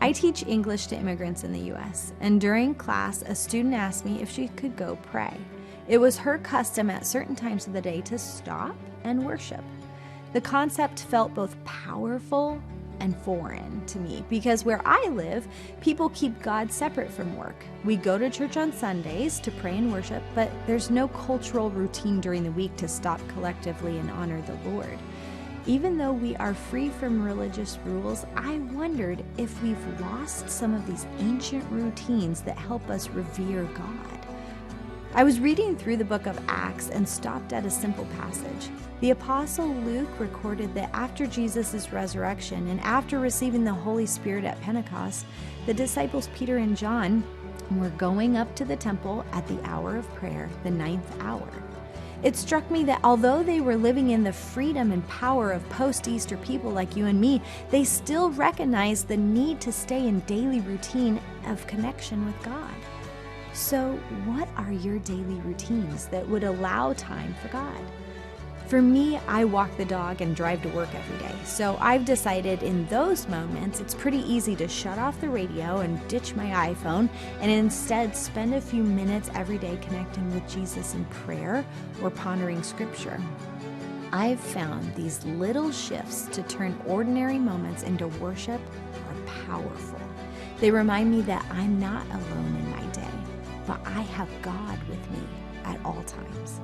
I teach English to immigrants in the U.S., and during class, a student asked me if she could go pray. It was her custom at certain times of the day to stop and worship. The concept felt both powerful and foreign to me because where I live, people keep God separate from work. We go to church on Sundays to pray and worship, but there's no cultural routine during the week to stop collectively and honor the Lord. Even though we are free from religious rules, I wondered if we've lost some of these ancient routines that help us revere God. I was reading through the book of Acts and stopped at a simple passage. The Apostle Luke recorded that after Jesus' resurrection and after receiving the Holy Spirit at Pentecost, the disciples Peter and John were going up to the temple at the hour of prayer, the 9th hour. It struck me that although they were living in the freedom and power of post-Easter people like you and me, they still recognized the need to stay in daily routine of connection with God. So, what are your daily routines that would allow time for God? For me, I walk the dog and drive to work every day. So I've decided in those moments, it's pretty easy to shut off the radio and ditch my iPhone and instead spend a few minutes every day connecting with Jesus in prayer or pondering scripture. I've found these little shifts to turn ordinary moments into worship are powerful. They remind me that I'm not alone in my day, but I have God with me at all times.